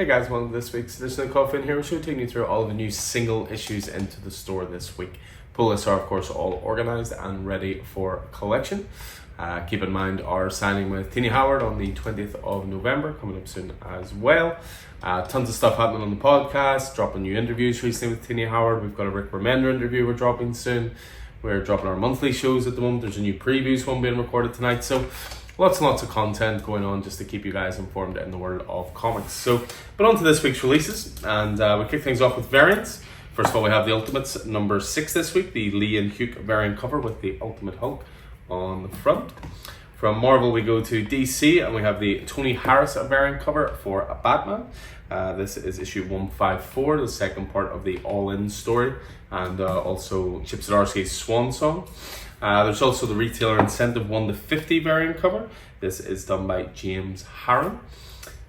Hey guys, welcome to this week's edition of Coffee In Here. We're taking you through all of the new single issues into the store this week. Pull lists are of course all organised and ready for collection. Keep in mind our signing with Tini Howard on the 20th of November, coming up soon as well. Tons of stuff happening on the podcast, dropping new interviews recently with Tini Howard. We've got a Rick Remender interview we're dropping soon. We're dropping our monthly shows at the moment. There's a new previews one being recorded tonight. So lots and lots of content going on just to keep you guys informed in the world of comics. But on to this week's releases, and we kick things off with variants. First of all, we have the Ultimates number 6 this week, the Lee and Hugh variant cover with the Ultimate Hulk on the front. From Marvel, we go to DC, and we have the Tony Harris variant cover for Batman. This is issue 154, the second part of the All-In story, and also Chip Zdarsky's Swan Song. There's also the Retailer Incentive 1-50 variant cover. This is done by James Harren.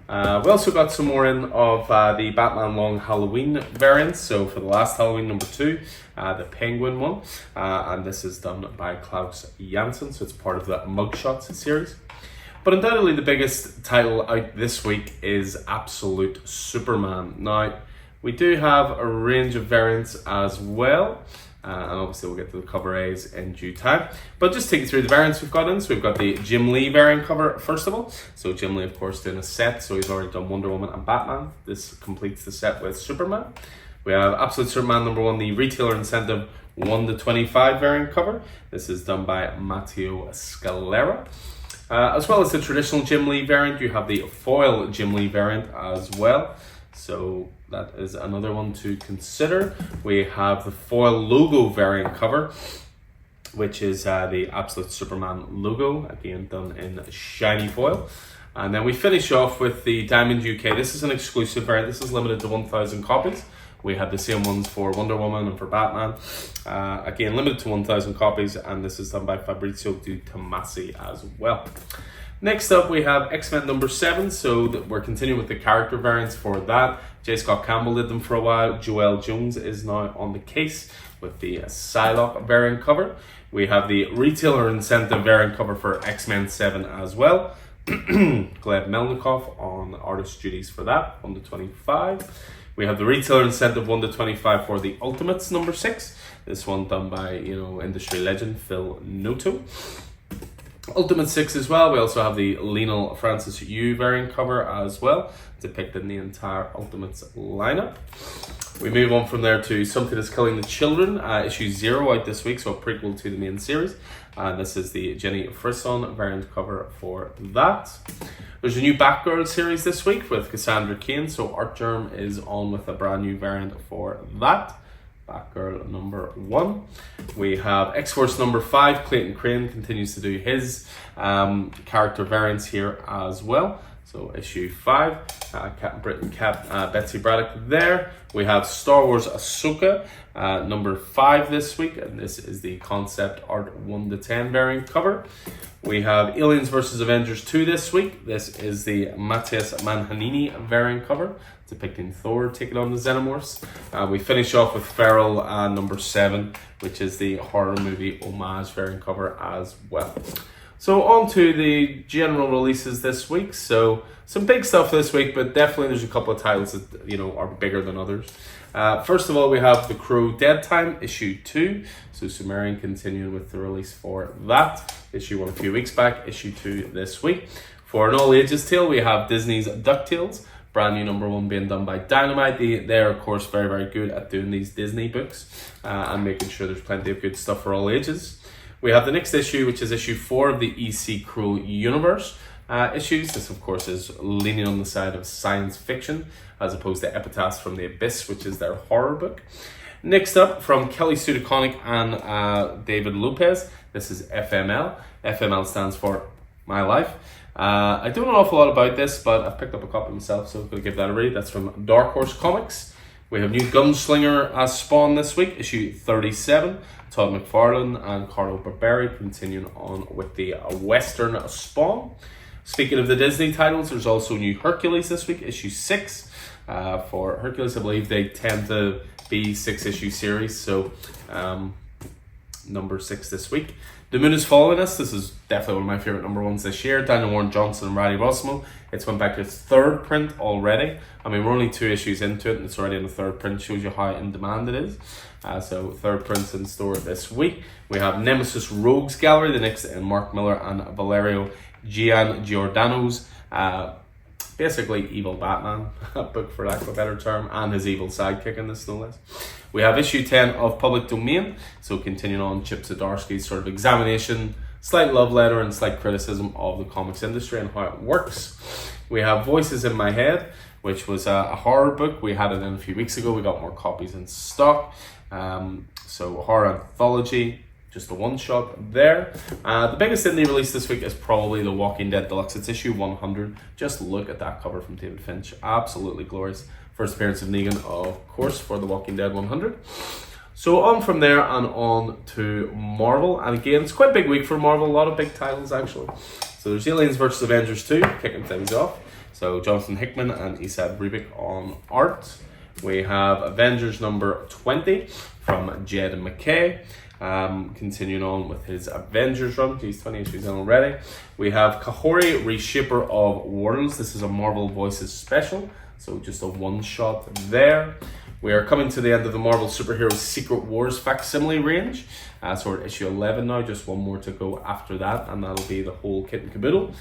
We also got some more in of the Batman Long Halloween variants. So for the last Halloween, number 2, the Penguin one. And this is done by Klaus Janson, so it's part of the Mugshots series. But undoubtedly the biggest title out this week is Absolute Superman. Now, we do have a range of variants as well. And obviously we'll get to the cover A's in due time. But just take you through the variants we've got in. So we've got the Jim Lee variant cover first of all. So Jim Lee, of course, doing a set. So he's already done Wonder Woman and Batman. This completes the set with Superman. We have Absolute Superman number 1, the Retailer Incentive 1-25 variant cover. This is done by Matteo Scalera. As well as the traditional Jim Lee variant, you have the foil Jim Lee variant as well. So that is another one to consider. We have the foil logo variant cover, which is the Absolute Superman logo, again done in shiny foil. And then we finish off with the Diamond UK. This is an exclusive variant. This is limited to 1,000 copies. We had the same ones for Wonder Woman and for Batman. Again, limited to 1,000 copies, and this is done by Fabrizio Di Tomasi as well. Next up, we have X-Men number 7, so we're continuing with the character variants for that. J. Scott Campbell did them for a while. Joelle Jones is now on the case with the Psylocke variant cover. We have the Retailer Incentive variant cover for X-Men 7 as well. Gleb Melnikov on artist duties for that, 1-25. We have the Retailer Incentive 1-25 for the Ultimates number 6. This one done by, industry legend Phil Noto. Ultimate 6 as well. We also have the Lionel Francis Yu variant cover as well, depicting the entire Ultimates lineup. We move on from there to Something Is Killing the Children, issue 0 out this week, so a prequel to the main series. This is the Jenny Frisson variant cover for that. There's a new Batgirl series this week with Cassandra Cain, so Artgerm is on with a brand new variant for that. Batgirl number 1. We have X-Force number 5. Clayton Crane continues to do his character variants here as well. So issue 5, Captain Britain, Betsy Braddock there. We have Star Wars Ahsoka number 5 this week, and this is the concept art 1-10 variant cover. We have Aliens vs Avengers 2 this week. This is the Matthias Manhanini variant cover, depicting Thor taking on the Xenomorphs. We finish off with Feral number 7, which is the horror movie homage variant cover as well. So on to the general releases this week. So some big stuff this week, but definitely there's a couple of titles that are bigger than others. First of all, we have The Crow Dead Time issue 2. So Sumerian continuing with the release for that. Issue 1 a few weeks back, issue 2 this week. For an all ages tale, we have Disney's DuckTales. Brand new number 1 being done by Dynamite. They're of course very, very good at doing these Disney books and making sure there's plenty of good stuff for all ages. We have the next issue, which is issue 4 of the EC Crow Universe issues. This, of course, is leaning on the side of science fiction as opposed to Epitaphs from the Abyss, which is their horror book. Next up, from Kelly Sue DeConnick and David Lopez, this is FML. FML stands for My Life. I don't know an awful lot about this, but I've picked up a copy myself, so I'm going to give that a read. That's from Dark Horse Comics. We have new Gunslinger as Spawn this week, issue 37. Todd McFarlane and Carlo Barberi continuing on with the Western Spawn. Speaking of the Disney titles, there's also new Hercules this week, issue 6. For Hercules, I believe they tend to be 6-issue series, so number 6 this week. The Moon is Following Us. This is definitely one of my favorite number ones this year. Daniel Warren Johnson and Riley Rossmo. It's went back to its 3rd print already. I mean, we're only 2 issues into it and it's already in the 3rd print. Shows you how in demand it is. So 3rd print's in store this week. We have Nemesis Rogues Gallery, the next in Mark Miller and Valerio Giordano's basically evil Batman book, for lack of a better term, and his evil sidekick in this, no less. We have issue 10 of Public Domain, so continuing on Chip Zdarsky's sort of examination, slight love letter and slight criticism of the comics industry and how it works. We have Voices in My Head, which was a horror book. We had it in a few weeks ago. We got more copies in stock. So horror anthology, just a one-shot there. The biggest indie release this week is probably The Walking Dead Deluxe. It's issue 100. Just look at that cover from David Finch. Absolutely glorious. First appearance of Negan, of course, for The Walking Dead 100. So on from there and on to Marvel. And again, it's quite a big week for Marvel. A lot of big titles, actually. So there's Aliens vs. Avengers 2, kicking things off. So Jonathan Hickman and Esad Ribic on art. We have Avengers number 20 from Jed McKay. Continuing on with his Avengers run. He's 20 issues in already. We have Kahori, Reshaper of Worlds. This is a Marvel Voices special. So just a one-shot there. We are coming to the end of the Marvel Superheroes Secret Wars facsimile range. So we're at issue 11 now, just one more to go after that, and that'll be the whole kit and caboodle.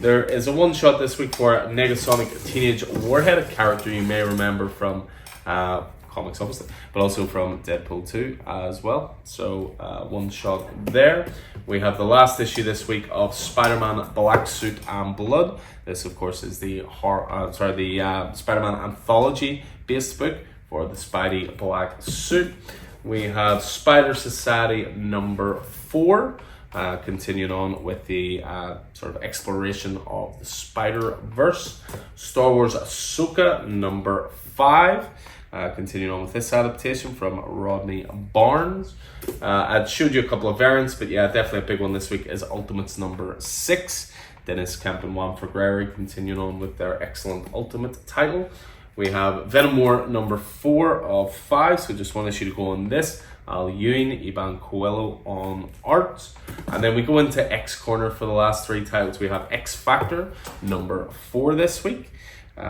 There is a one-shot this week for Negasonic Teenage Warhead, a character you may remember from comics, obviously, but also from Deadpool 2 as well. So one shot there. We have the last issue this week of Spider-Man Black Suit and Blood. This, of course, is the Spider-Man anthology-based book for the Spidey Black Suit. We have Spider Society number 4, continuing on with the sort of exploration of the Spider-Verse. Star Wars Ahsoka number 5, continuing on with this adaptation from Rodney Barnes. I showed you a couple of variants, but yeah, definitely a big one this week is Ultimates number 6. Dennis Kemp and Juan Fragleri continuing on with their excellent Ultimate title. We have Venom War number 4 of 5, so just one issue to go on this. Al Ewing, Iban Coelho on art. And then we go into X Corner for the last 3 titles. We have X Factor number 4 this week.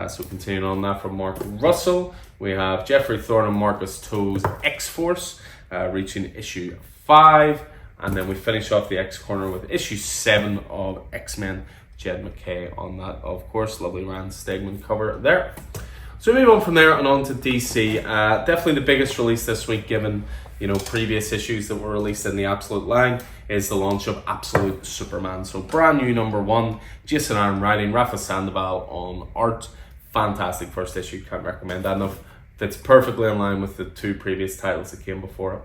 So continuing on that from Mark Russell. We have Jeffrey Thorne and Marcus Toe's X-Force reaching issue 5. And then we finish off the X Corner with issue 7 of X-Men. Jed McKay on that, of course. Lovely Rand Stegman cover there. So we move on from there and on to DC. Definitely the biggest release this week, given previous issues that were released in the Absolute line, is the launch of Absolute Superman. So brand new number 1, Jason Aaron writing, Rafa Sandoval on art. Fantastic first issue, can't recommend that enough. That's perfectly in line with the 2 previous titles that came before it.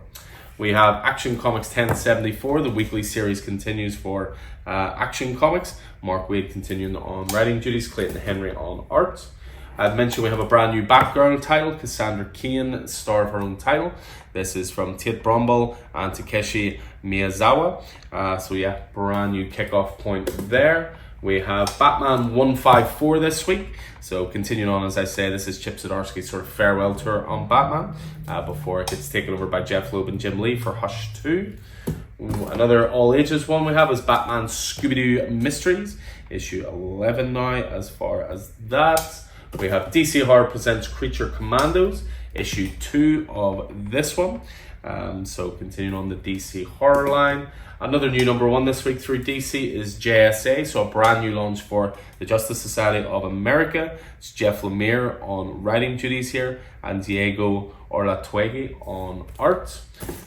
We have Action Comics 1074, the weekly series continues for Action Comics. Mark Waid continuing on writing duties, Clayton Henry on art. I'd mentioned we have a brand new Batgirl title, Cassandra Cain, star of her own title. This is from Tate Brombal and Takeshi Miyazawa. So yeah, brand new kickoff point there. We have Batman 154 this week. So continuing on, as I say, this is Chip Zdarsky's sort of farewell tour on Batman before it gets taken over by Jeff Loeb and Jim Lee for Hush 2. Another all-ages one we have is Batman Scooby-Doo Mysteries, issue 11 now as far as that. We have DC Horror Presents Creature Commandos, issue 2 of this one. So continuing on the DC horror line. Another new number 1 this week through DC is JSA, so a brand new launch for the Justice Society of America. It's Jeff Lemire on writing duties here and Diego Orlatuegi on art.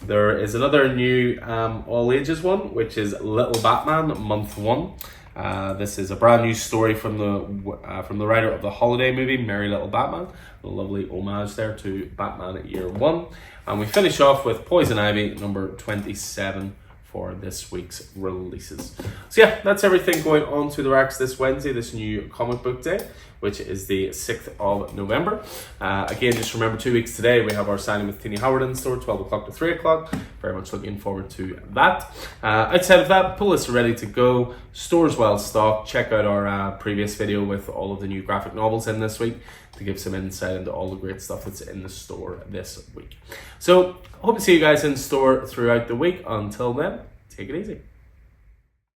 There is another new all ages one, which is Little Batman month 1. This is a brand new story from the writer of the holiday movie, Merry Little Batman. A lovely homage there to Batman at year 1. And we finish off with Poison Ivy number 27 for this week's releases. So yeah, that's everything going on to the racks this Wednesday, this new comic book day, which is the 6th of November. Again, just remember 2 weeks today, we have our signing with Tini Howard in the store, 12 o'clock to 3 o'clock. Very much looking forward to that. Outside of that, pull lists are ready to go. Store's well stocked. Check out our previous video with all of the new graphic novels in this week. to give some insight into all the great stuff that's in the store this week. So, hope to see you guys in store throughout the week. Until then, take it easy.